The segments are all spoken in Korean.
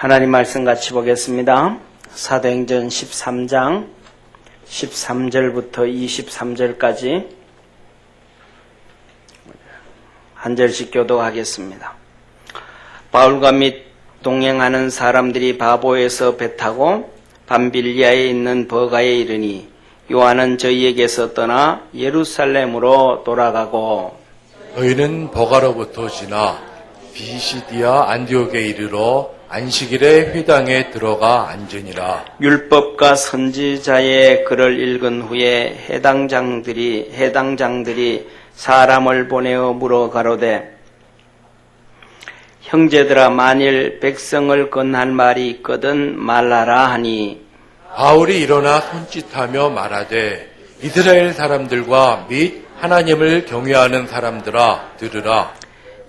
하나님 말씀 같이 보겠습니다. 사도행전 13장 13절부터 23절까지 한 절씩 교독하겠습니다. 바울과 및 동행하는 사람들이 바보에서 배 타고 밤빌리아에 있는 버가에 이르니 요한은 저희에게서 떠나 예루살렘으로 돌아가고 저희는 버가로부터 지나 비시디아 안디옥에 이르러 안식일에 회당에 들어가 앉으니라. 율법과 선지자의 글을 읽은 후에 해당장들이 사람을 보내어 물어 가로되 형제들아 만일 백성을 건할 말이 있거든 말하라 하니 바울이 일어나 손짓하며 말하되 이스라엘 사람들과 및 하나님을 경외하는 사람들아 들으라.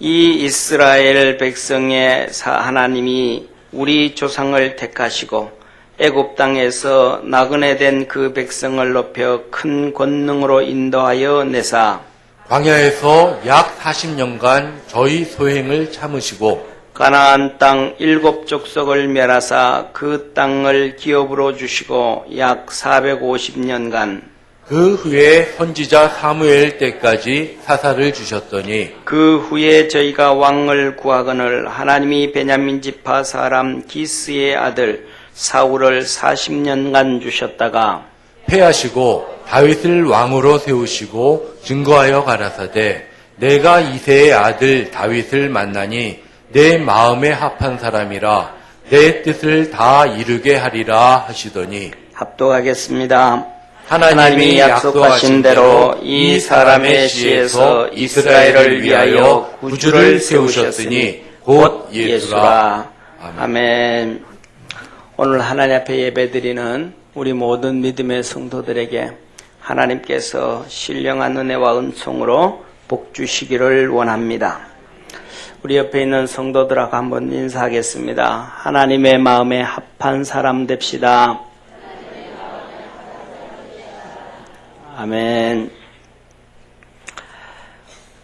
이 이스라엘 백성의 하나님이 우리 조상을 택하시고 애굽 땅에서 나그네 된 그 백성을 높여 큰 권능으로 인도하여 내사 광야에서 약 40년간 저희 소행을 참으시고 가나안 땅 7 족속을 멸하사 그 땅을 기업으로 주시고 약 450년간 그 후에 선지자 사무엘 때까지 사사를 주셨더니 그 후에 저희가 왕을 구하거늘 하나님이 베냐민 지파 사람 기스의 아들 사울을 40년간 주셨다가 패하시고 다윗을 왕으로 세우시고 증거하여 가라사대 내가 이새의 아들 다윗을 만나니 내 마음에 합한 사람이라 내 뜻을 다 이루게 하리라 하시더니 합독하겠습니다. 하나님이 약속하신 대로 이 사람의 씨에서 이스라엘을 위하여 구주를 세우셨으니 곧 예수라. 아멘. 오늘 하나님 앞에 예배드리는 우리 모든 믿음의 성도들에게 하나님께서 신령한 은혜와 은총으로 복 주시기를 원합니다. 우리 옆에 있는 성도들하고 한번 인사하겠습니다. 하나님의 마음에 합한 사람 됩시다. 아멘.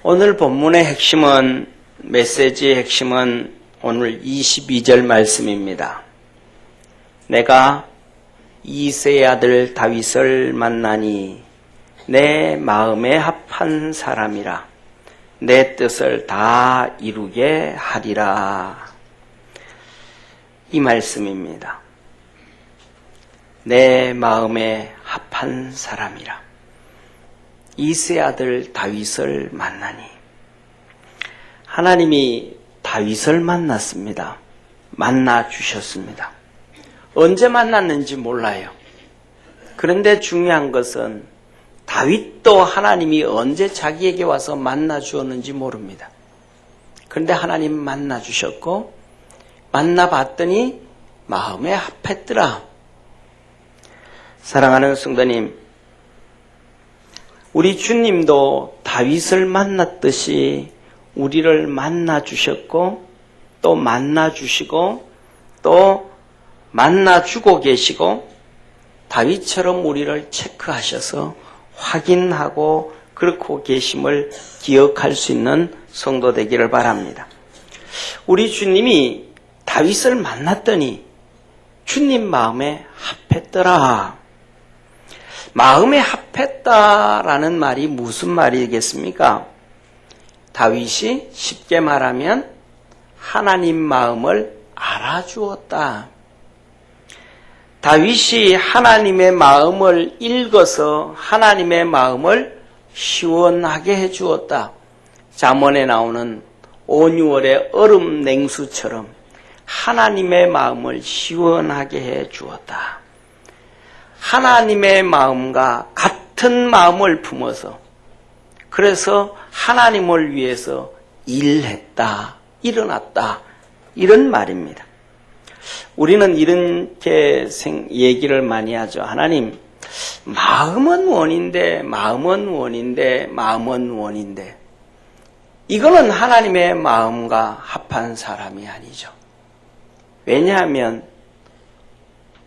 오늘 본문의 핵심은, 메시지의 핵심은 오늘 22절 말씀입니다. 내가 이새의 아들 다윗을 만나니 내 마음에 합한 사람이라 내 뜻을 다 이루게 하리라. 이 말씀입니다. 내 마음에 합한 사람이라. 이새의 아들 다윗을 만나니 하나님이 다윗을 만났습니다. 만나 주셨습니다. 언제 만났는지 몰라요. 그런데 중요한 것은 다윗도 하나님이 언제 자기에게 와서 만나 주었는지 모릅니다. 그런데 하나님 만나 주셨고 만나 봤더니 마음에 합했더라. 사랑하는 성도님, 우리 주님도 다윗을 만났듯이 우리를 만나 주셨고 또 만나 주시고 또 만나 주고 계시고 다윗처럼 우리를 체크하셔서 확인하고 그렇고 계심을 기억할 수 있는 성도 되기를 바랍니다. 우리 주님이 다윗을 만났더니 주님 마음에 합했더라. 마음에 합했다라는 말이 무슨 말이겠습니까? 다윗이 쉽게 말하면 하나님 마음을 알아주었다. 다윗이 하나님의 마음을 읽어서 하나님의 마음을 시원하게 해주었다. 잠언에 나오는 5,6월의 얼음 냉수처럼 하나님의 마음을 시원하게 해주었다. 하나님의 마음과 같은 마음을 품어서 그래서 하나님을 위해서 일했다, 일어났다, 이런 말입니다. 우리는 이렇게 얘기를 많이 하죠. 하나님, 마음은 원인데 이거는 하나님의 마음과 합한 사람이 아니죠. 왜냐하면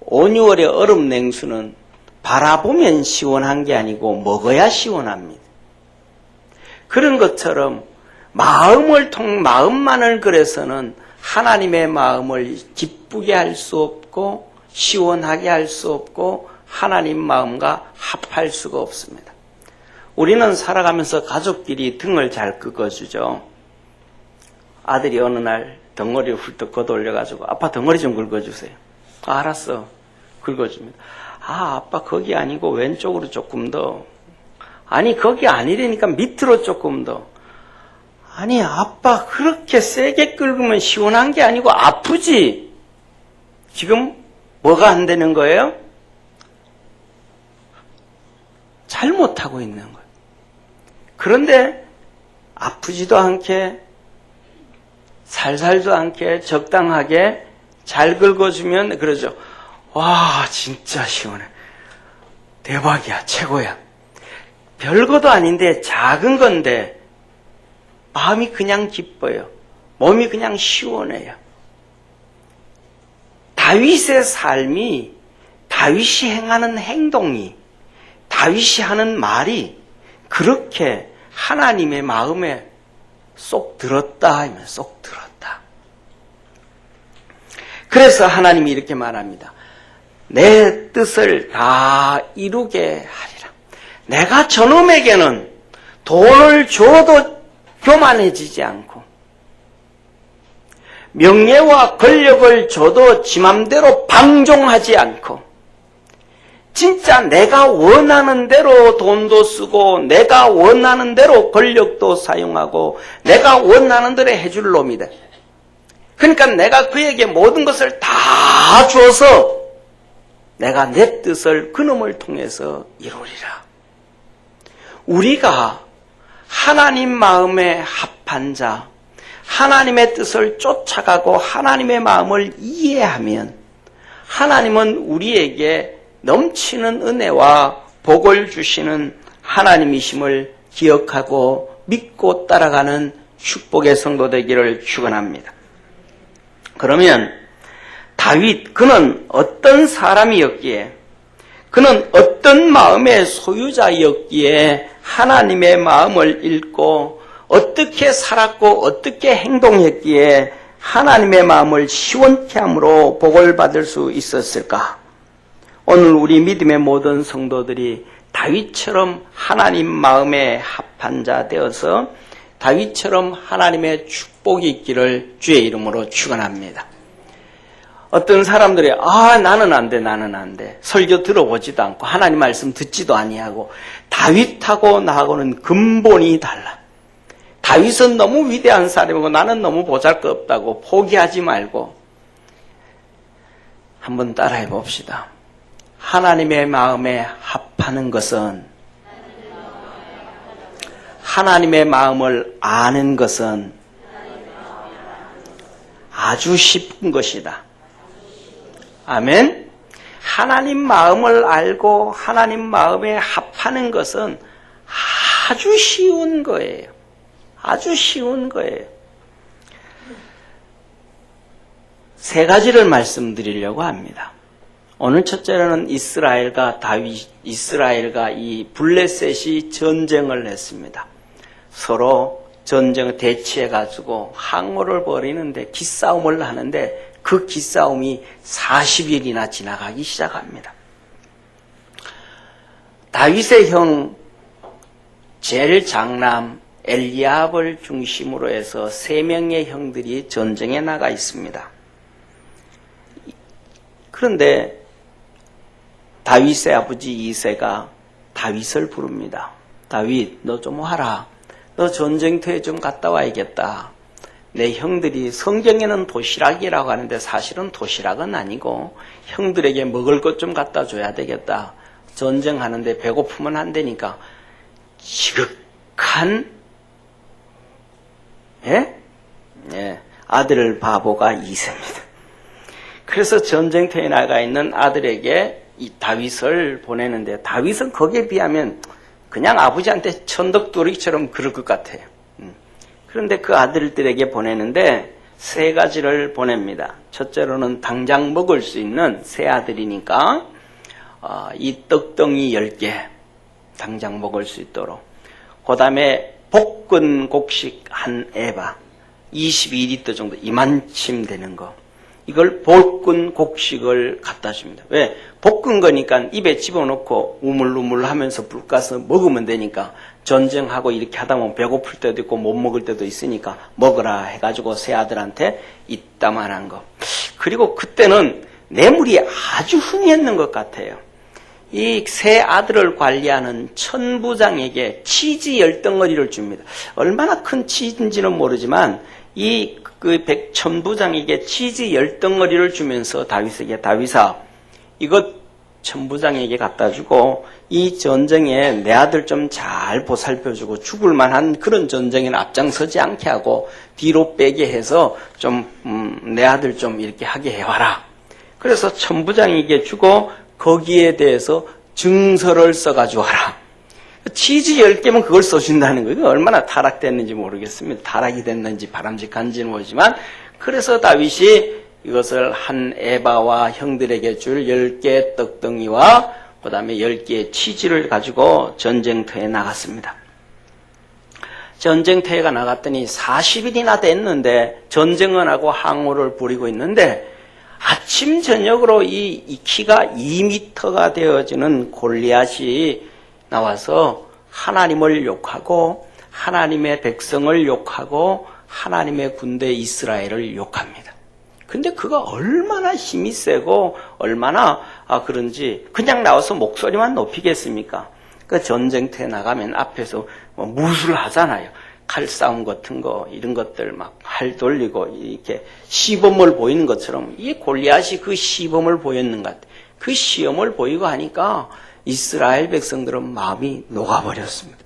5,6월의 얼음 냉수는 바라보면 시원한 게 아니고 먹어야 시원합니다. 그런 것처럼 마음만을 그래서는 하나님의 마음을 기쁘게 할 수 없고 시원하게 할 수 없고 하나님 마음과 합할 수가 없습니다. 우리는 살아가면서 가족끼리 등을 잘 긁어주죠. 아들이 어느 날 덩어리를 훌떡 걷어올려가지고 아빠 덩어리 좀 긁어주세요. 알았어. 긁어줍니다. 아빠 거기 아니고 왼쪽으로 조금 더. 아니 거기 아니라니까 밑으로 조금 더. 아니 아빠 그렇게 세게 긁으면 시원한 게 아니고 아프지. 지금 뭐가 안 되는 거예요? 잘못하고 있는 거예요. 그런데 아프지도 않게 살살도 않게 적당하게 잘 긁어주면 그러죠. 와 진짜 시원해. 대박이야. 최고야. 별것도 아닌데 작은 건데 마음이 그냥 기뻐요. 몸이 그냥 시원해요. 다윗의 삶이 다윗이 행하는 행동이 다윗이 하는 말이 그렇게 하나님의 마음에 쏙 들었다 하면 쏙 들었다. 그래서 하나님이 이렇게 말합니다. 내 뜻을 다 이루게 하리라. 내가 저놈에게는 돈을 줘도 교만해지지 않고 명예와 권력을 줘도 지 맘대로 방종하지 않고 진짜 내가 원하는 대로 돈도 쓰고 내가 원하는 대로 권력도 사용하고 내가 원하는 대로 해줄 놈이다. 그러니까 내가 그에게 모든 것을 다 줘서 내가 내 뜻을 그놈을 통해서 이루리라. 우리가 하나님 마음에 합한 자, 하나님의 뜻을 쫓아가고 하나님의 마음을 이해하면 하나님은 우리에게 넘치는 은혜와 복을 주시는 하나님이심을 기억하고 믿고 따라가는 축복의 성도 되기를 축원합니다. 그러면 다윗 그는 어떤 사람이었기에 그는 어떤 마음의 소유자였기에 하나님의 마음을 읽고 어떻게 살았고 어떻게 행동했기에 하나님의 마음을 시원케 함으로 복을 받을 수 있었을까? 오늘 우리 믿음의 모든 성도들이 다윗처럼 하나님 마음에 합한 자 되어서 다윗처럼 하나님의 축복이 있기를 주의 이름으로 축원합니다. 어떤 사람들이 나는 안 돼, 나는 안 돼. 설교 들어보지도 않고 하나님 말씀 듣지도 아니하고 다윗하고 나하고는 근본이 달라. 다윗은 너무 위대한 사람이고 나는 너무 보잘것없다고 포기하지 말고 한번 따라해 봅시다. 하나님의 마음에 합하는 것은 하나님의 마음을 아는 것은 아주 쉽은 것이다. 아멘. 하나님 마음을 알고 하나님 마음에 합하는 것은 아주 쉬운 거예요. 아주 쉬운 거예요. 세 가지를 말씀드리려고 합니다. 오늘 첫째로는 이스라엘과 이 블레셋이 전쟁을 했습니다. 서로 전쟁을 대치해가지고 항오를 벌이는데 기싸움을 하는데 그 기싸움이 40일이나 지나가기 시작합니다. 다윗의 형 제일 장남 엘리압을 중심으로 해서 3명의 형들이 전쟁에 나가 있습니다. 그런데 다윗의 아버지 이새가 다윗을 부릅니다. 다윗, 너 좀 와라. 너 전쟁터에 좀 갔다 와야겠다. 내 형들이 성경에는 도시락이라고 하는데 사실은 도시락은 아니고 형들에게 먹을 것 좀 갖다 줘야 되겠다. 전쟁하는데 배고프면 안 되니까 지극한 아들 바보가 이새입니다. 그래서 전쟁터에 나가 있는 아들에게 이 다윗을 보내는데 다윗은 거기에 비하면 그냥 아버지한테 천덕두리처럼 그럴 것 같아요. 그런데 그 아들들에게 보내는데 3가지를 보냅니다. 첫째로는 당장 먹을 수 있는 새 아들이니까 이 떡덩이 10개 당장 먹을 수 있도록, 그 다음에 볶은 곡식 1 에바, 22리터 정도 이만큼 되는 거. 이걸 볶은 곡식을 갖다 줍니다. 왜? 볶은 거니까 입에 집어넣고 우물우물 하면서 불 까서 먹으면 되니까 전쟁하고 이렇게 하다 보면 배고플 때도 있고 못 먹을 때도 있으니까 먹으라 해가지고 새 아들한테 이따만한 거. 그리고 그때는 뇌물이 아주 흥했는 것 같아요. 이 새 아들을 관리하는 천부장에게 치즈 10덩어리를 줍니다. 얼마나 큰 치즈인지는 모르지만 그 천부장에게 치즈 10덩어리를 주면서 다윗에게 다윗아 이것 천부장에게 갖다 주고 이 전쟁에 내 아들 좀 잘 보살펴주고 죽을 만한 그런 전쟁에는 앞장서지 않게 하고 뒤로 빼게 해서 좀 내 아들 좀 이렇게 하게 해와라. 그래서 천부장에게 주고 거기에 대해서 증서를 써가지고 와라. 치즈 10개면 그걸 써준다는 거예요. 얼마나 타락됐는지 모르겠습니다. 타락이 됐는지 바람직한지는 모르지만 그래서 다윗이 이것을 한 에바와 형들에게 줄 10개 떡덩이와 그 다음에 10개의 치즈를 가지고 전쟁터에 나갔습니다. 전쟁터에 나갔더니 40일이나 됐는데 전쟁은 하고 항우를 부리고 있는데 아침 저녁으로 이 키가 2m가 되어지는 골리앗이 나와서 하나님을 욕하고 하나님의 백성을 욕하고 하나님의 군대 이스라엘을 욕합니다. 근데 그가 얼마나 힘이 세고 얼마나 그런지 그냥 나와서 목소리만 높이겠습니까? 그 전쟁터에 나가면 앞에서 무술 하잖아요. 칼싸움 같은 거 이런 것들 막 활 돌리고 이렇게 시범을 보이는 것처럼 이 골리앗이 그 시범을 보였는 것 같아요. 그 시험을 보이고 하니까 이스라엘 백성들은 마음이 녹아버렸습니다.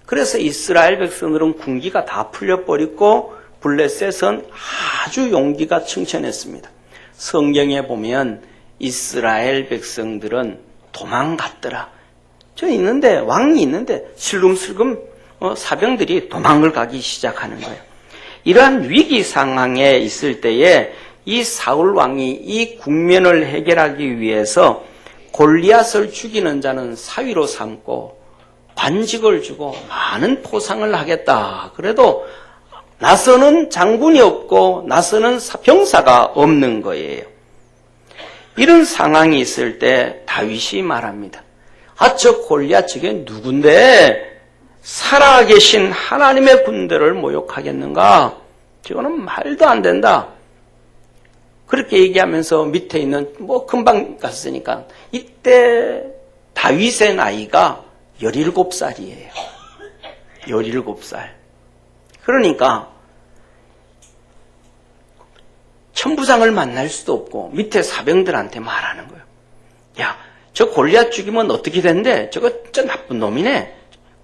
그래서 이스라엘 백성들은 군기가 다 풀려버리고 블레셋은 아주 용기가 충천했습니다. 성경에 보면 이스라엘 백성들은 도망갔더라. 저 있는데 왕이 있는데 슬금슬금 사병들이 도망을 가기 시작하는 거예요. 이러한 위기 상황에 있을 때에 이 사울 왕이 이 국면을 해결하기 위해서 골리앗을 죽이는 자는 사위로 삼고 관직을 주고 많은 포상을 하겠다. 그래도 나서는 장군이 없고 나서는 병사가 없는 거예요. 이런 상황이 있을 때 다윗이 말합니다. 저 골리앗 저게 누군데 살아계신 하나님의 군대를 모욕하겠는가? 저거는 말도 안 된다. 그렇게 얘기하면서 밑에 있는 금방 갔으니까 이때 다윗의 나이가 17살이에요. 17살. 그러니까 천부장을 만날 수도 없고 밑에 사병들한테 말하는 거예요. 야, 저 골리앗 죽이면 어떻게 된대? 저거 진짜 나쁜 놈이네.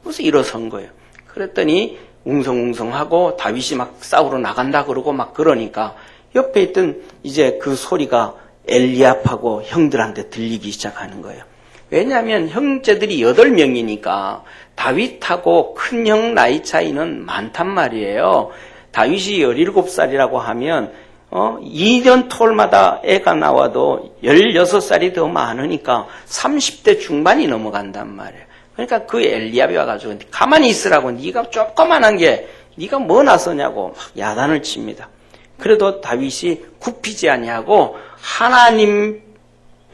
그래서 일어선 거예요. 그랬더니 웅성웅성하고 다윗이 막 싸우러 나간다 그러고 막 그러니까 옆에 있던 이제 그 소리가 엘리압하고 형들한테 들리기 시작하는 거예요. 왜냐하면 형제들이 8명이니까 다윗하고 큰형 나이 차이는 많단 말이에요. 다윗이 17살이라고 하면 2년 톨마다 애가 나와도 16살이 더 많으니까 30대 중반이 넘어간단 말이에요. 그러니까 그 엘리압이 와가지고 가만히 있으라고 네가 조그만한 게 네가 뭐 나서냐고 막 야단을 칩니다. 그래도 다윗이 굽히지 아니하고 하나님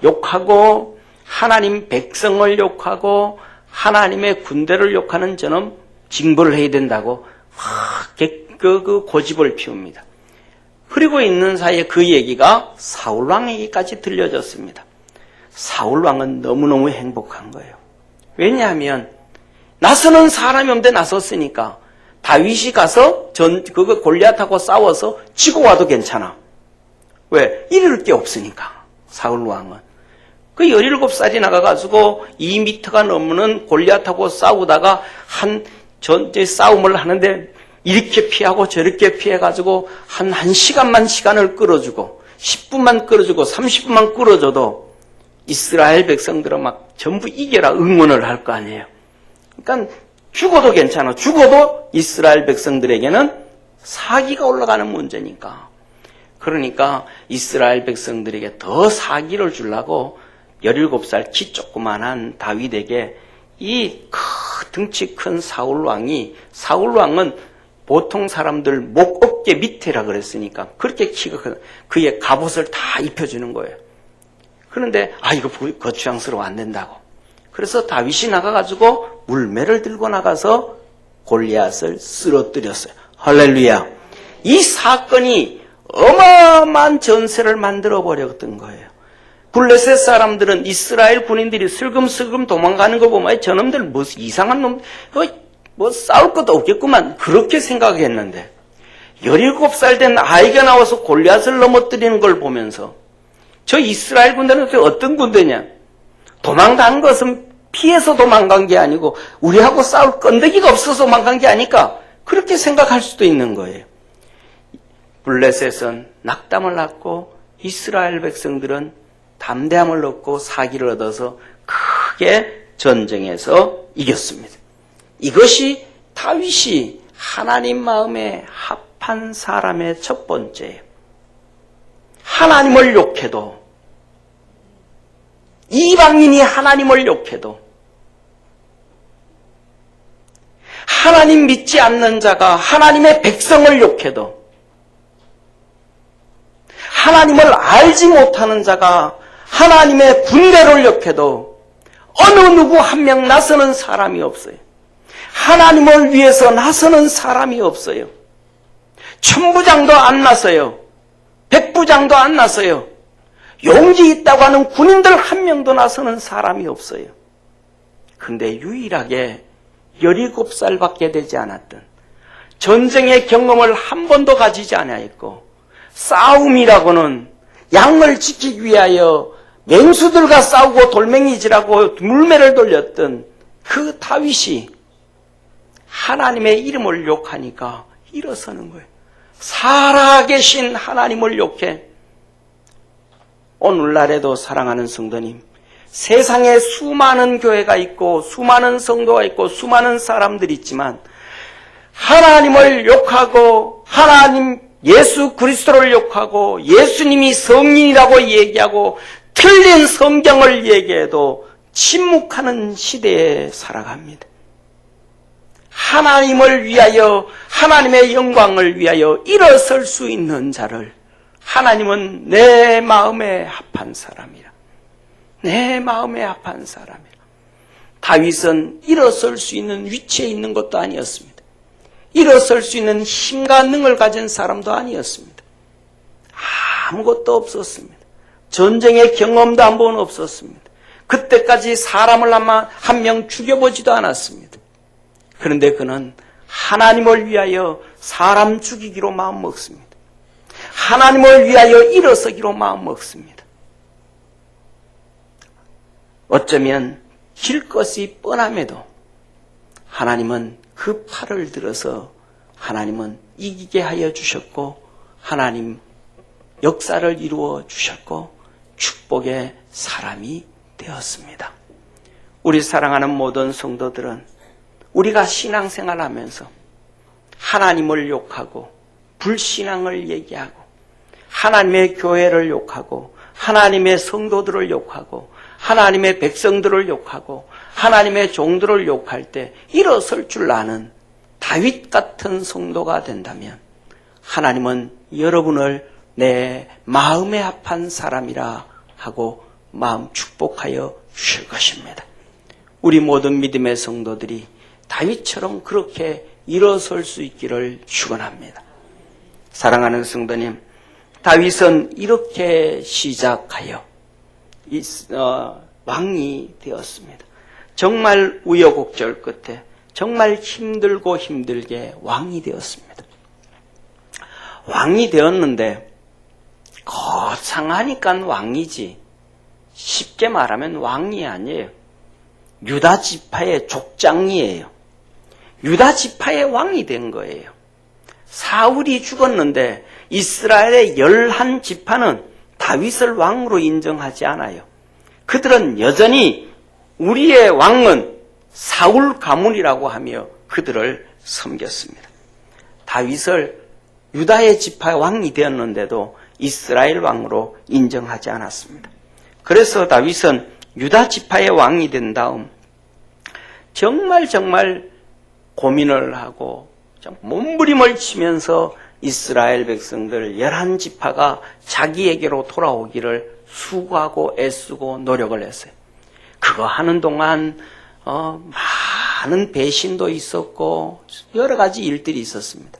욕하고 하나님 백성을 욕하고 하나님의 군대를 욕하는 저는 징벌을 해야 된다고 그 고집을 피웁니다. 그리고 있는 사이에 그 얘기가 사울왕에게까지 들려졌습니다. 사울왕은 너무너무 행복한 거예요. 왜냐하면 나서는 사람이 없는데 나섰으니까 다윗이 가서 그거 골리앗하고 싸워서 지고 와도 괜찮아. 왜? 이럴 게 없으니까 사울왕은. 그 17살이 나가가지고 2m가 넘는 골리앗하고 싸우다가 싸움을 하는데 이렇게 피하고 저렇게 피해가지고 한 시간만 시간을 끌어주고 10분만 끌어주고 30분만 끌어줘도 이스라엘 백성들은 막 전부 이겨라 응원을 할 거 아니에요. 그러니까 죽어도 괜찮아. 죽어도 이스라엘 백성들에게는 사기가 올라가는 문제니까. 그러니까 이스라엘 백성들에게 더 사기를 주려고 17살 키 조그만한 다윗에게 이 등치 큰 사울왕은 보통 사람들 목 어깨 밑에라 그랬으니까 그렇게 키가 큰 그의 갑옷을 다 입혀주는 거예요. 그런데 이거 거추장스러워 안 된다고. 그래서 다윗이 나가가지고 물매를 들고 나가서 골리앗을 쓰러뜨렸어요. 할렐루야. 이 사건이 어마어마한 전세를 만들어 버렸던 거예요. 블레셋 사람들은 이스라엘 군인들이 슬금슬금 도망가는 거 보면 저놈들 무슨 이상한 놈, 뭐 싸울 것도 없겠구만 그렇게 생각했는데 17살 된 아이가 나와서 골리앗을 넘어뜨리는 걸 보면서 저 이스라엘 군대는 어떤 군대냐? 도망간 것은 피해서 도망간 게 아니고 우리하고 싸울 건더기가 없어서 도망간 게 아닐까? 그렇게 생각할 수도 있는 거예요. 블레셋은 낙담을 낳고 이스라엘 백성들은 담대함을 얻고 사기를 얻어서 크게 전쟁에서 이겼습니다. 이것이 다윗이 하나님 마음에 합한 사람의 첫 번째예요. 하나님을 욕해도 이방인이 하나님을 욕해도 하나님 믿지 않는 자가 하나님의 백성을 욕해도 하나님을 알지 못하는 자가 하나님의 군대를 욕해도 어느 누구 한 명 나서는 사람이 없어요. 하나님을 위해서 나서는 사람이 없어요. 천부장도 안 나서요. 백부장도 안 나서요. 용기 있다고 하는 군인들 한 명도 나서는 사람이 없어요. 근데 유일하게 17살밖에 되지 않았던 전쟁의 경험을 한 번도 가지지 않았고 싸움이라고는 양을 지키기 위하여 맹수들과 싸우고 돌멩이질하고 물매를 돌렸던 그 다윗이 하나님의 이름을 욕하니까 일어서는 거예요. 살아계신 하나님을 욕해. 오늘날에도 사랑하는 성도님, 세상에 수많은 교회가 있고 수많은 성도가 있고 수많은 사람들이 있지만 하나님을 욕하고 하나님 예수 그리스도를 욕하고 예수님이 성인이라고 얘기하고 틀린 성경을 얘기해도 침묵하는 시대에 살아갑니다. 하나님을 위하여 하나님의 영광을 위하여 일어설 수 있는 자를 하나님은 내 마음에 합한 사람이라. 내 마음에 합한 사람이라. 다윗은 일어설 수 있는 위치에 있는 것도 아니었습니다. 일어설 수 있는 힘과 능을 가진 사람도 아니었습니다. 아무것도 없었습니다. 전쟁의 경험도 한 번 없었습니다. 그때까지 사람을 한 명 죽여보지도 않았습니다. 그런데 그는 하나님을 위하여 사람 죽이기로 마음먹습니다. 하나님을 위하여 일어서기로 마음먹습니다. 어쩌면 질 것이 뻔함에도 하나님은 그 팔을 들어서 하나님은 이기게 하여 주셨고 하나님 역사를 이루어 주셨고 축복의 사람이 되었습니다. 우리 사랑하는 모든 성도들은 우리가 신앙생활하면서 하나님을 욕하고 불신앙을 얘기하고 하나님의 교회를 욕하고 하나님의 성도들을 욕하고 하나님의 백성들을 욕하고 하나님의 종들을 욕할 때 일어설 줄 아는 다윗 같은 성도가 된다면 하나님은 여러분을 내 마음에 합한 사람이라 하고 마음 축복하여 주실 것입니다. 우리 모든 믿음의 성도들이 다윗처럼 그렇게 일어설 수 있기를 축원합니다. 사랑하는 성도님, 다윗은 이렇게 시작하여 왕이 되었습니다. 정말 우여곡절 끝에 정말 힘들고 힘들게 왕이 되었습니다. 왕이 되었는데 거창하니까 왕이지 쉽게 말하면 왕이 아니에요. 유다 지파의 족장이에요. 유다 지파의 왕이 된 거예요. 사울이 죽었는데 이스라엘의 11지파는 다윗을 왕으로 인정하지 않아요. 그들은 여전히 우리의 왕은 사울 가문이라고 하며 그들을 섬겼습니다. 다윗을 유다의 지파 왕이 되었는데도 이스라엘 왕으로 인정하지 않았습니다. 그래서 다윗은 유다 지파의 왕이 된 다음 정말 고민을 하고 몸부림을 치면서 이스라엘 백성들 11지파가 자기에게로 돌아오기를 수고하고 애쓰고 노력을 했어요. 그거 하는 동안 많은 배신도 있었고 여러 가지 일들이 있었습니다.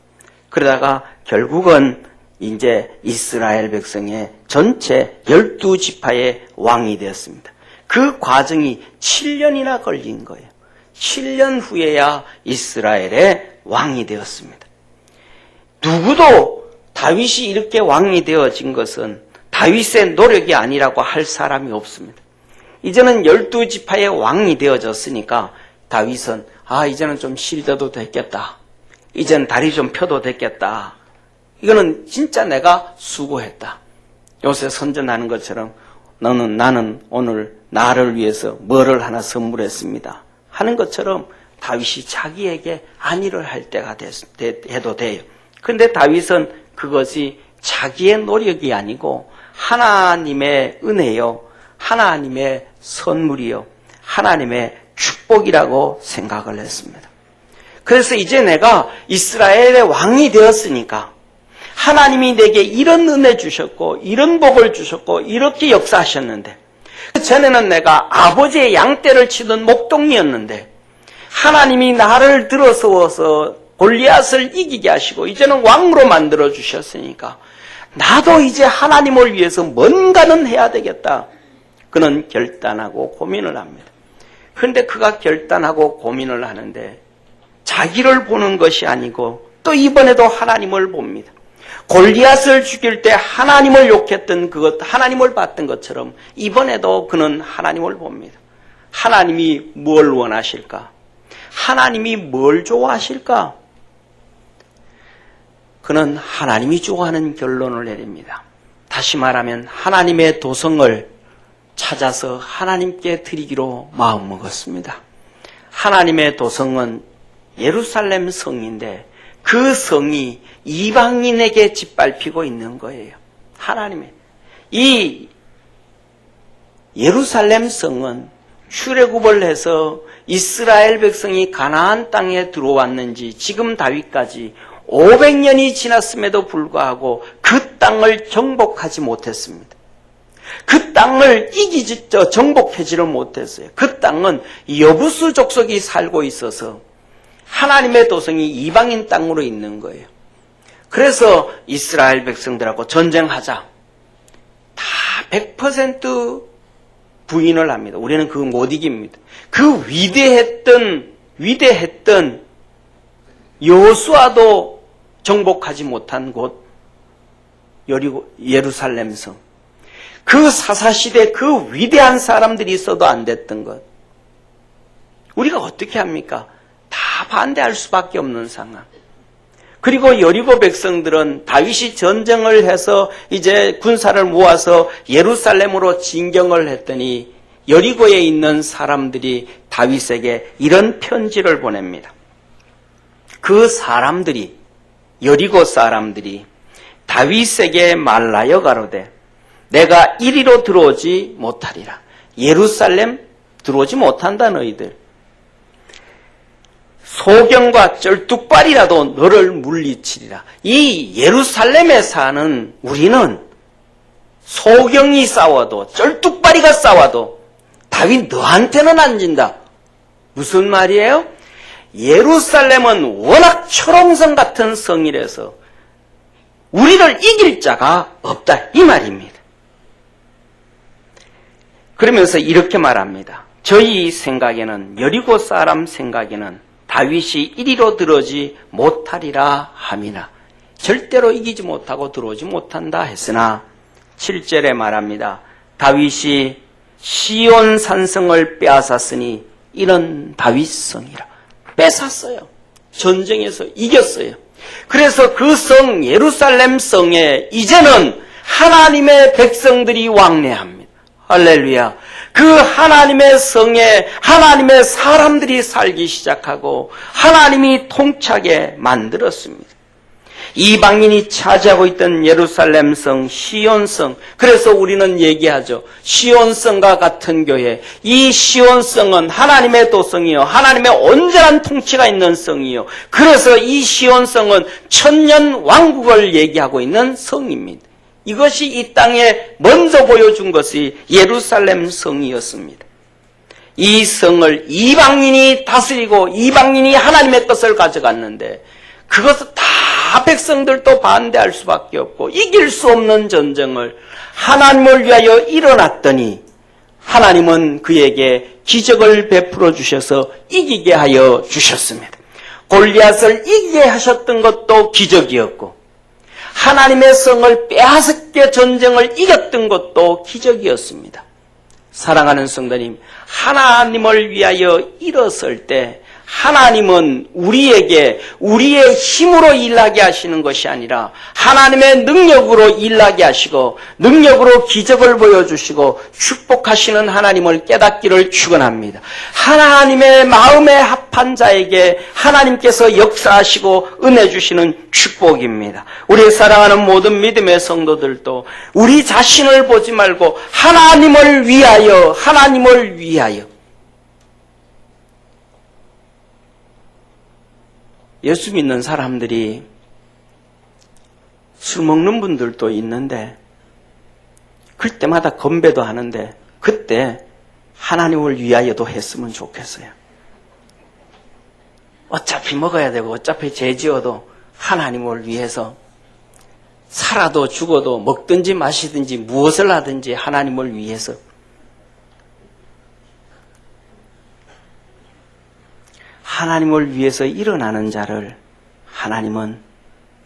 그러다가 결국은 이제 이스라엘 백성의 전체 12지파의 왕이 되었습니다. 그 과정이 7년이나 걸린 거예요. 7년 후에야 이스라엘의 왕이 되었습니다. 누구도 다윗이 이렇게 왕이 되어진 것은 다윗의 노력이 아니라고 할 사람이 없습니다. 이제는 12지파의 왕이 되어졌으니까 다윗은 이제는 좀 쉴려도 됐겠다. 이제는 다리 좀 펴도 됐겠다. 이거는 진짜 내가 수고했다. 요새 선전하는 것처럼 나는 오늘 나를 위해서 뭐를 하나 선물했습니다 하는 것처럼 다윗이 자기에게 안위를 할 때가 해도 돼요. 그런데 다윗은 그것이 자기의 노력이 아니고 하나님의 은혜요, 하나님의 선물이요, 하나님의 축복이라고 생각을 했습니다. 그래서 이제 내가 이스라엘의 왕이 되었으니까 하나님이 내게 이런 은혜 주셨고 이런 복을 주셨고 이렇게 역사하셨는데, 전에는 내가 아버지의 양떼를 치던 목동이었는데 하나님이 나를 들어서워서 골리앗을 이기게 하시고 이제는 왕으로 만들어 주셨으니까 나도 이제 하나님을 위해서 뭔가는 해야 되겠다. 그는 결단하고 고민을 합니다. 그런데 그가 결단하고 고민을 하는데 자기를 보는 것이 아니고 또 이번에도 하나님을 봅니다. 골리앗을 죽일 때 하나님을 욕했던 하나님을 봤던 것처럼 이번에도 그는 하나님을 봅니다. 하나님이 뭘 원하실까? 하나님이 뭘 좋아하실까? 그는 하나님이 좋아하는 결론을 내립니다. 다시 말하면 하나님의 도성을 찾아서 하나님께 드리기로 마음먹었습니다. 하나님의 도성은 예루살렘 성인데 그 성이 이방인에게 짓밟히고 있는 거예요. 하나님의 이 예루살렘 성은 출애굽을 해서 이스라엘 백성이 가나안 땅에 들어왔는지 지금 다윗까지 500년이 지났음에도 불구하고 그 땅을 정복하지 못했습니다. 그 땅을 정복하지를 못했어요. 그 땅은 여부수 족속이 살고 있어서 하나님의 도성이 이방인 땅으로 있는 거예요. 그래서 이스라엘 백성들하고 전쟁하자. 다 100% 부인을 합니다. 우리는 그거 못 이깁니다. 그 위대했던 여호수아도 정복하지 못한 곳 예루살렘 성. 그 사사시대 그 위대한 사람들이 있어도 안 됐던 것. 우리가 어떻게 합니까? 다 반대할 수밖에 없는 상황. 그리고 여리고 백성들은 다윗이 전쟁을 해서 이제 군사를 모아서 예루살렘으로 진경을 했더니 여리고에 있는 사람들이 다윗에게 이런 편지를 보냅니다. 그 사람들이, 여리고 사람들이 다윗에게 말하여 가로되 내가 이리로 들어오지 못하리라. 예루살렘 들어오지 못한다 너희들. 소경과 쩔뚝발이라도 너를 물리치리라. 이 예루살렘에 사는 우리는 소경이 싸워도 쩔뚝발이가 싸워도 다윗 너한테는 안 진다. 무슨 말이에요? 예루살렘은 워낙 철옹성 같은 성이라서 우리를 이길 자가 없다 이 말입니다. 그러면서 이렇게 말합니다. 저희 생각에는, 여리고 사람 생각에는 다윗이 이리로 들어오지 못하리라 함이나, 절대로 이기지 못하고 들어오지 못한다 했으나 7절에 말합니다. 다윗이 시온 산성을 빼앗았으니 이런 다윗성이라. 뺏었어요. 전쟁에서 이겼어요. 그래서 그 성 예루살렘 성에 이제는 하나님의 백성들이 왕래합니다. 할렐루야. 그 하나님의 성에 하나님의 사람들이 살기 시작하고 하나님이 통차게 만들었습니다. 이방인이 차지하고 있던 예루살렘 성, 시온성. 그래서 우리는 얘기하죠. 시온성과 같은 교회. 이 시온성은 하나님의 도성이요, 하나님의 온전한 통치가 있는 성이요. 그래서 이 시온성은 천년 왕국을 얘기하고 있는 성입니다. 이것이 이 땅에 먼저 보여준 것이 예루살렘 성이었습니다. 이 성을 이방인이 다스리고 이방인이 하나님의 것을 가져갔는데, 그것을 다 백성들도 반대할 수밖에 없고 이길 수 없는 전쟁을 하나님을 위하여 일어났더니 하나님은 그에게 기적을 베풀어 주셔서 이기게 하여 주셨습니다. 골리앗을 이기게 하셨던 것도 기적이었고, 하나님의 성을 빼앗게 전쟁을 이겼던 것도 기적이었습니다. 사랑하는 성도님, 하나님을 위하여 일어설 때 하나님은 우리에게 우리의 힘으로 일하게 하시는 것이 아니라 하나님의 능력으로 일하게 하시고 능력으로 기적을 보여주시고 축복하시는 하나님을 깨닫기를 축원합니다. 하나님의 마음에 합한 자에게 하나님께서 역사하시고 은혜 주시는 축복입니다. 우리 사랑하는 모든 믿음의 성도들도 우리 자신을 보지 말고 하나님을 위하여, 하나님을 위하여. 예수 믿는 사람들이 술 먹는 분들도 있는데 그때마다 건배도 하는데 그때 하나님을 위하여도 했으면 좋겠어요. 어차피 먹어야 되고 어차피 죄 지어도 하나님을 위해서 살아도 죽어도 먹든지 마시든지 무엇을 하든지 하나님을 위해서. 하나님을 위해서 일어나는 자를 하나님은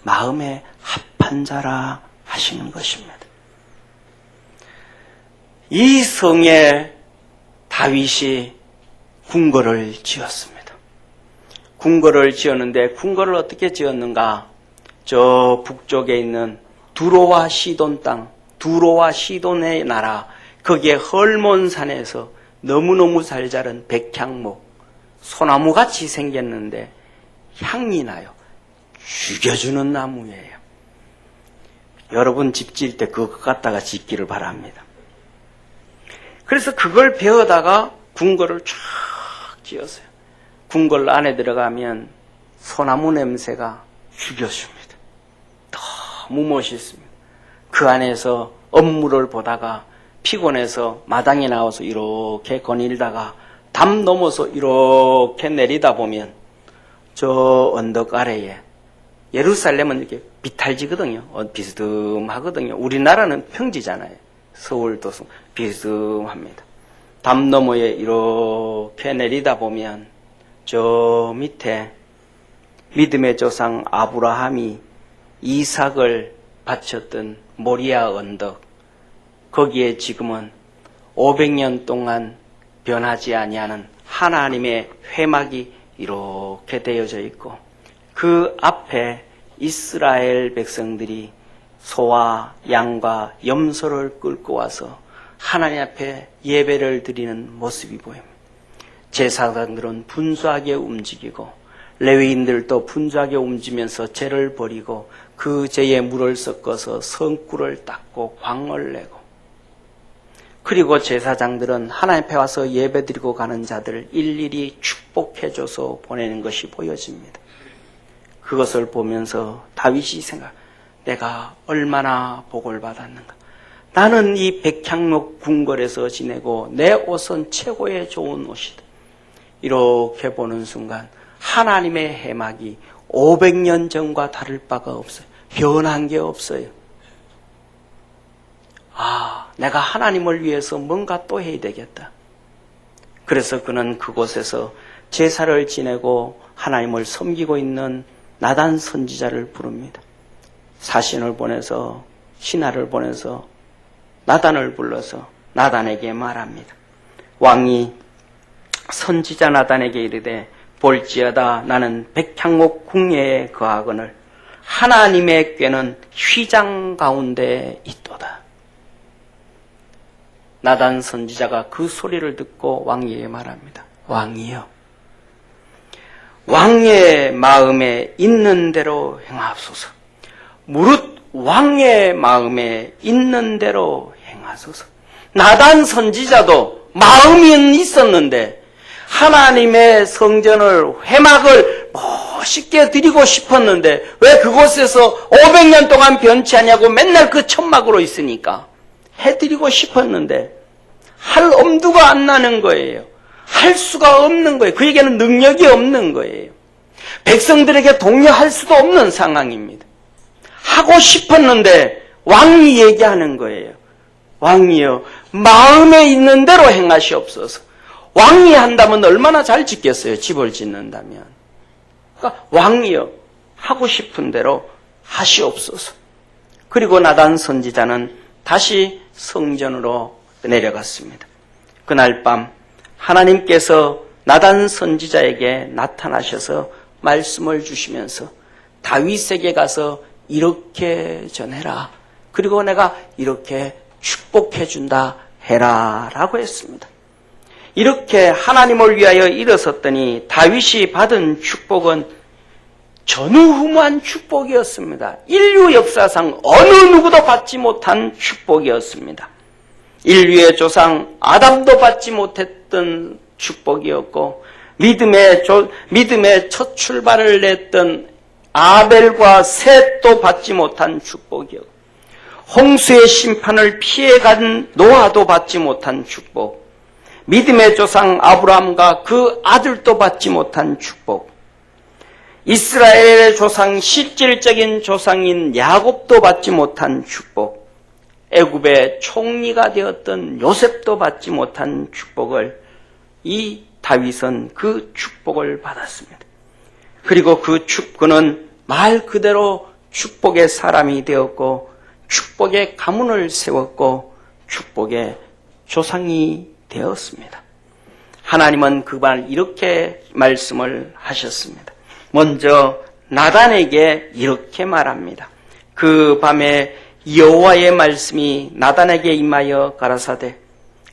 마음에 합한 자라 하시는 것입니다. 이 성에 다윗이 궁궐을 지었습니다. 궁궐을 지었는데 궁궐을 어떻게 지었는가? 저 북쪽에 있는 두로와 시돈 땅, 두로와 시돈의 나라, 거기에 헐몬산에서 너무너무 잘 자란 백향목, 소나무같이 생겼는데 향이 나요. 죽여주는 나무예요. 여러분 집 지을 때 그거 갖다가 짓기를 바랍니다. 그래서 그걸 베어다가 궁궐을 쫙 지었어요. 궁궐 안에 들어가면 소나무 냄새가 죽여줍니다. 너무 멋있습니다. 그 안에서 업무를 보다가 피곤해서 마당에 나와서 이렇게 거닐다가 담 넘어서 이렇게 내리다 보면 저 언덕 아래에, 예루살렘은 이렇게 비탈지거든요. 비스듬하거든요. 우리나라는 평지잖아요. 서울도 비스듬합니다. 담 너머에 이렇게 내리다 보면 저 밑에 믿음의 조상 아브라함이 이삭을 바쳤던 모리아 언덕, 거기에 지금은 500년 동안 변하지 아니하는 하나님의 회막이 이렇게 되어져 있고, 그 앞에 이스라엘 백성들이 소와 양과 염소를 끌고 와서 하나님 앞에 예배를 드리는 모습이 보입니다. 제사장들은 분주하게 움직이고 레위인들도 분주하게 움직이면서 제를 버리고 그 제에 물을 섞어서 성꿀을 닦고 광을 내고, 그리고 제사장들은 하나님 앞에 와서 예배드리고 가는 자들을 일일이 축복해줘서 보내는 것이 보여집니다. 그것을 보면서 다윗이 생각, 내가 얼마나 복을 받았는가. 나는 이 백향목 궁궐에서 지내고 내 옷은 최고의 좋은 옷이다. 이렇게 보는 순간 하나님의 해막이 500년 전과 다를 바가 없어요. 변한 게 없어요. 내가 하나님을 위해서 뭔가 또 해야 되겠다. 그래서 그는 그곳에서 제사를 지내고 하나님을 섬기고 있는 나단 선지자를 부릅니다. 사신을 보내서, 신하를 보내서 나단을 불러서 나단에게 말합니다. 왕이 선지자 나단에게 이르되, 볼지어다 나는 백향목 궁예에 거하거늘 하나님의 궤는 휘장 가운데 있도다. 나단 선지자가 그 소리를 듣고 왕에게 말합니다. 왕이여, 왕의 마음에 있는 대로 행하옵소서. 무릇 왕의 마음에 있는 대로 행하소서. 나단 선지자도 마음이 있었는데 하나님의 성전을 회막을 멋있게 드리고 싶었는데 왜 그곳에서 500년 동안 변치 않냐고 맨날 그 천막으로 있으니까 해드리고 싶었는데 할 엄두가 안 나는 거예요. 할 수가 없는 거예요. 그에게는 능력이 없는 거예요. 백성들에게 독려할 수도 없는 상황입니다. 하고 싶었는데 왕이 얘기하는 거예요. 왕이여, 마음에 있는 대로 행하시옵소서. 왕이 한다면 얼마나 잘 짓겠어요, 집을 짓는다면. 그러니까 왕이여, 하고 싶은 대로 하시옵소서. 그리고 나단 선지자는 다시 성전으로 내려갔습니다. 그날 밤 하나님께서 나단 선지자에게 나타나셔서 말씀을 주시면서 다윗에게 가서 이렇게 전해라. 그리고 내가 이렇게 축복해 준다 해라 라고 했습니다. 이렇게 하나님을 위하여 일어섰더니 다윗이 받은 축복은 전후무한 축복이었습니다. 인류 역사상 어느 누구도 받지 못한 축복이었습니다. 인류의 조상 아담도 받지 못했던 축복이었고 믿음의 첫 출발을 냈던 아벨과 셋도 받지 못한 축복이었고 홍수의 심판을 피해간 노아도 받지 못한 축복, 믿음의 조상 아브라함과 그 아들도 받지 못한 축복, 이스라엘의 조상 실질적인 조상인 야곱도 받지 못한 축복, 애굽의 총리가 되었던 요셉도 받지 못한 축복을 이 다윗은 그 축복을 받았습니다. 그리고 그는 말 그대로 축복의 사람이 되었고 축복의 가문을 세웠고 축복의 조상이 되었습니다. 하나님은 그날 이렇게 말씀을 하셨습니다. 먼저 나단에게 이렇게 말합니다. 그 밤에 여호와의 말씀이 나단에게 임하여 가라사대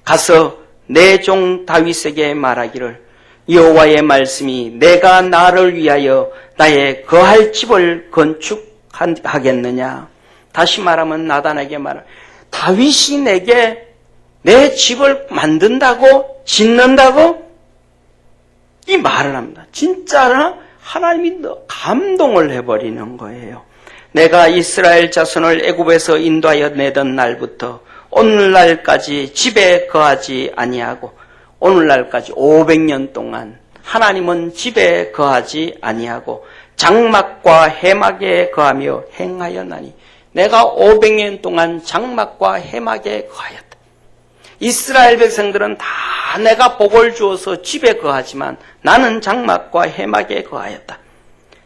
가서 내 종 다윗에게 말하기를 여호와의 말씀이 내가 나를 위하여 나의 거할 집을 건축하겠느냐. 다시 말하면 나단에게 말합니다. 다윗이 내게 내 집을 만든다고? 짓는다고? 이 말을 합니다. 진짜 하나님이 감동을 해버리는 거예요. 내가 이스라엘 자손을 애굽에서 인도하여 내던 날부터 오늘날까지 집에 거하지 아니하고 오늘날까지 500년 동안 하나님은 집에 거하지 아니하고 장막과 해막에 거하며 행하였나니 내가 500년 동안 장막과 해막에 거하였다. 이스라엘 백성들은 다 내가 복을 주어서 집에 거하지만 나는 장막과 해막에 거하였다.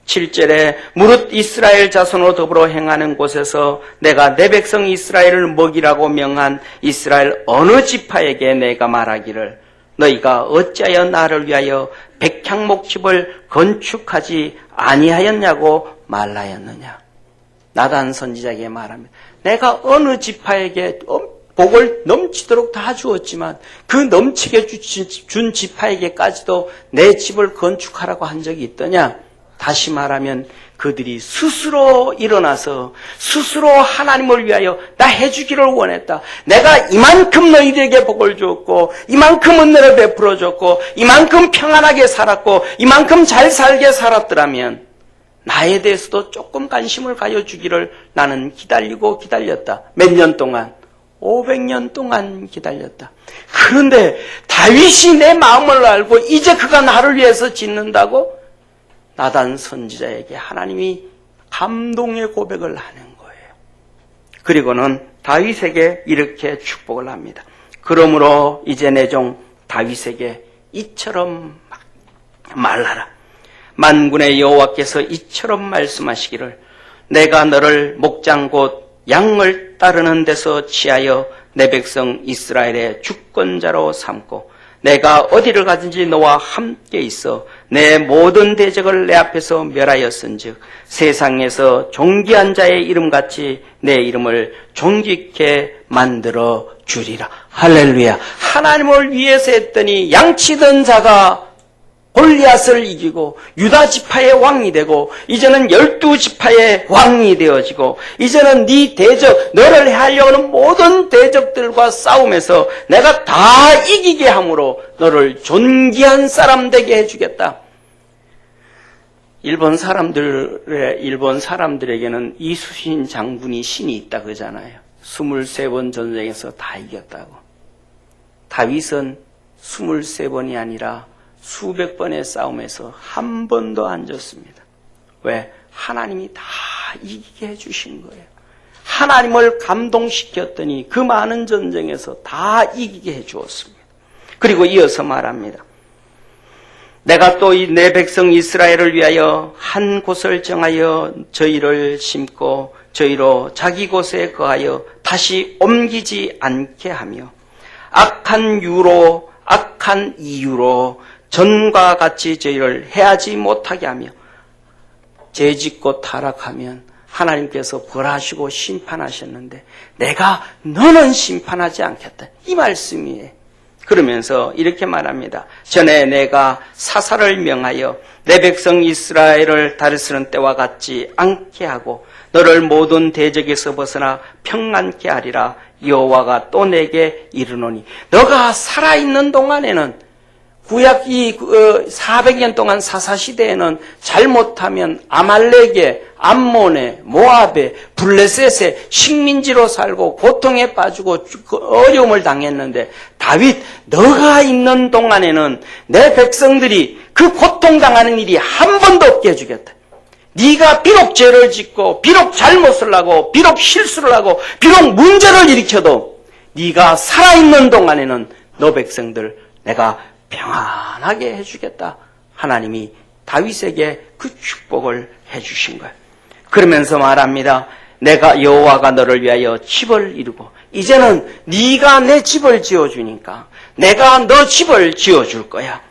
7절에 무릇 이스라엘 자손으로 더불어 행하는 곳에서 내가 내 백성 이스라엘을 먹이라고 명한 이스라엘 어느 지파에게 내가 말하기를 너희가 어찌하여 나를 위하여 백향목집을 건축하지 아니하였냐고 말하였느냐. 나단 선지자에게 말합니다. 내가 어느 지파에게 복을 넘치도록 다 주었지만 그 넘치게 준 지파에게까지도 내 집을 건축하라고 한 적이 있더냐. 다시 말하면 그들이 스스로 일어나서 스스로 하나님을 위하여 나 해주기를 원했다. 내가 이만큼 너희들에게 복을 주었고 이만큼 은혜를 베풀어 줬고 이만큼 평안하게 살았고 이만큼 잘 살게 살았더라면 나에 대해서도 조금 관심을 가져주기를 나는 기다렸다. 몇 년 동안? 500년 동안 기다렸다. 그런데 다윗이 내 마음을 알고 이제 그가 나를 위해서 짓는다고? 나단 선지자에게 하나님이 감동의 고백을 하는 거예요. 그리고는 다윗에게 이렇게 축복을 합니다. 그러므로 이제 내 종 다윗에게 이처럼 말하라. 만군의 여호와께서 이처럼 말씀하시기를 내가 너를 목장 곧 양을 따르는 데서 취하여 내 백성 이스라엘의 주권자로 삼고 내가 어디를 가든지 너와 함께 있어 내 모든 대적을 내 앞에서 멸하였은즉 세상에서 존귀한 자의 이름같이 내 이름을 존귀케 만들어 주리라. 할렐루야. 하나님을 위해서 했더니 양치던 자가 골리앗을 이기고 유다 지파의 왕이 되고 이제는 12지파의 왕이 되어지고 이제는 네 대적, 너를 해하려고 하는 모든 대적들과 싸움에서 내가 다 이기게 함으로 너를 존귀한 사람 되게 해주겠다. 일본 사람들에게는 이순신 장군이 신이 있다 그러잖아요. 23번 전쟁에서 다 이겼다고. 다윗은 23번이 아니라 수백 번의 싸움에서 한 번도 안 졌습니다. 왜? 하나님이 다 이기게 해주신 거예요. 하나님을 감동시켰더니 그 많은 전쟁에서 다 이기게 해주었습니다. 그리고 이어서 말합니다. 내가 또 이 내 백성 이스라엘을 위하여 한 곳을 정하여 저희를 심고 저희로 자기 곳에 거하여 다시 옮기지 않게 하며 악한 이유로 전과 같이 저희를 해하지 못하게 하며 죄짓고 타락하면 하나님께서 벌하시고 심판하셨는데 내가 너는 심판하지 않겠다. 이 말씀이에요. 그러면서 이렇게 말합니다. 전에 내가 사사를 명하여 내 백성 이스라엘을 다스리는 때와 같지 않게 하고 너를 모든 대적에서 벗어나 평안케 하리라. 여호와가 또 내게 이르노니 너가 살아있는 동안에는 구약 400년 동안 사사시대에는 잘못하면 아말렉에, 암몬에, 모압에, 블레셋에 식민지로 살고 고통에 빠지고 어려움을 당했는데 다윗 너가 있는 동안에는 내 백성들이 그 고통당하는 일이 한 번도 없게 해주겠다. 네가 비록 죄를 짓고 비록 잘못을 하고 비록 실수를 하고 비록 문제를 일으켜도 네가 살아있는 동안에는 너 백성들 내가 평안하게 해주겠다. 하나님이 다윗에게 그 축복을 해주신 거예요. 그러면서 말합니다. 내가 여호와가 너를 위하여 집을 이루고 이제는 네가 내 집을 지어주니까 내가 너 집을 지어줄 거야.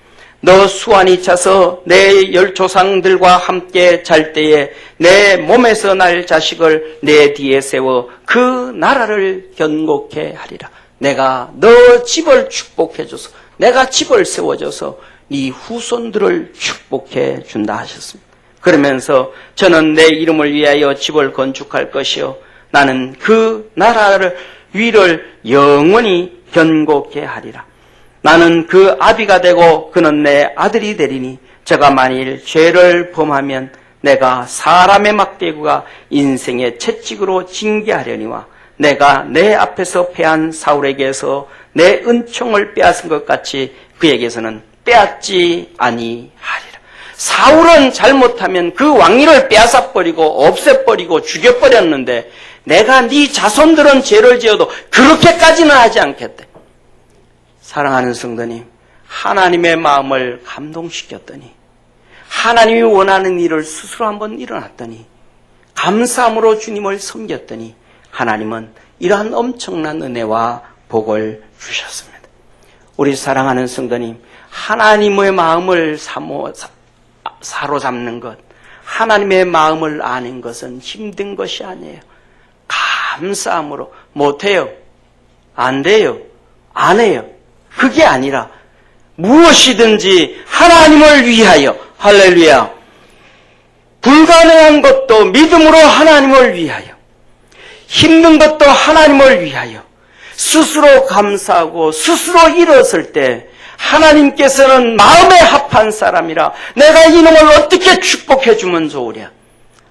너 수완이 차서 내 열조상들과 함께 잘 때에 내 몸에서 날 자식을 내 뒤에 세워 그 나라를 견고케 하리라. 내가 너 집을 축복해줘서 내가 집을 세워줘서 네 후손들을 축복해 준다 하셨습니다. 그러면서 저는 내 이름을 위하여 집을 건축할 것이요 나는 그 나라를 위를 영원히 견고케 하리라. 나는 그 아비가 되고 그는 내 아들이 되리니 저가 만일 죄를 범하면 내가 사람의 막대구가 인생의 채찍으로 징계하려니와 내가 내 앞에서 패한 사울에게서 내 은총을 빼앗은 것 같이 그에게서는 빼앗지 아니하리라. 사울은 잘못하면 그 왕위를 빼앗아버리고 없애버리고 죽여버렸는데 내가 네 자손들은 죄를 지어도 그렇게까지는 하지 않겠대. 사랑하는 성도님, 하나님의 마음을 감동시켰더니 하나님이 원하는 일을 스스로 한번 일어났더니 감사함으로 주님을 섬겼더니 하나님은 이러한 엄청난 은혜와 복을 주셨습니다. 우리 사랑하는 성도님, 하나님의 마음을 사로잡는 것, 하나님의 마음을 아는 것은 힘든 것이 아니에요. 감사함으로 못해요, 안 돼요, 안 해요. 그게 아니라 무엇이든지 하나님을 위하여, 할렐루야, 불가능한 것도 믿음으로 하나님을 위하여, 힘든 것도 하나님을 위하여 스스로 감사하고 스스로 일었을 때 하나님께서는 마음에 합한 사람이라 내가 이놈을 어떻게 축복해 주면 좋으랴.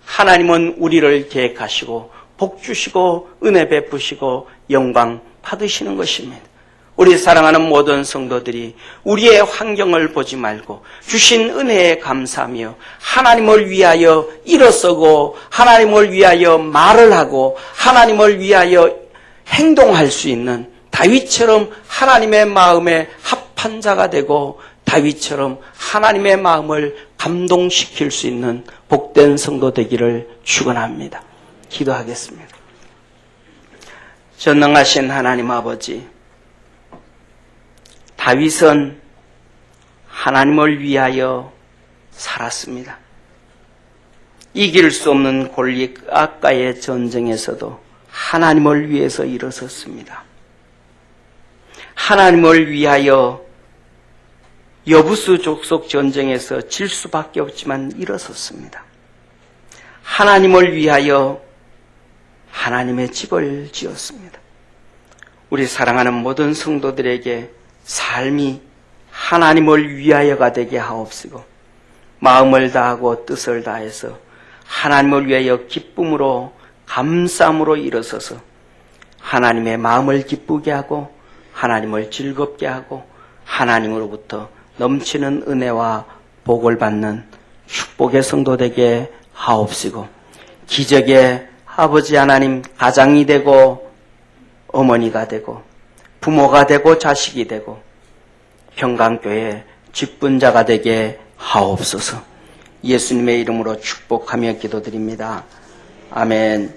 하나님은 우리를 계획하시고 복 주시고 은혜 베푸시고 영광 받으시는 것입니다. 우리 사랑하는 모든 성도들이 우리의 환경을 보지 말고 주신 은혜에 감사하며 하나님을 위하여 일어서고 하나님을 위하여 말을 하고 하나님을 위하여 행동할 수 있는 다윗처럼 하나님의 마음에 합한 자가 되고 다윗처럼 하나님의 마음을 감동시킬 수 있는 복된 성도 되기를 축원합니다. 기도하겠습니다. 전능하신 하나님 아버지, 다윗은 하나님을 위하여 살았습니다. 이길 수 없는 골리앗과의 전쟁에서도 하나님을 위해서 일어섰습니다. 하나님을 위하여 여부수 족속 전쟁에서 질 수밖에 없지만 일어섰습니다. 하나님을 위하여 하나님의 집을 지었습니다. 우리 사랑하는 모든 성도들에게 삶이 하나님을 위하여가 되게 하옵시고 마음을 다하고 뜻을 다해서 하나님을 위하여 기쁨으로 감사함으로 일어서서 하나님의 마음을 기쁘게 하고 하나님을 즐겁게 하고 하나님으로부터 넘치는 은혜와 복을 받는 축복의 성도 되게 하옵시고 기적의 아버지 하나님 가장이 되고 어머니가 되고 부모가 되고 자식이 되고 평강교회 직분자가 되게 하옵소서. 예수님의 이름으로 축복하며 기도드립니다. 아멘.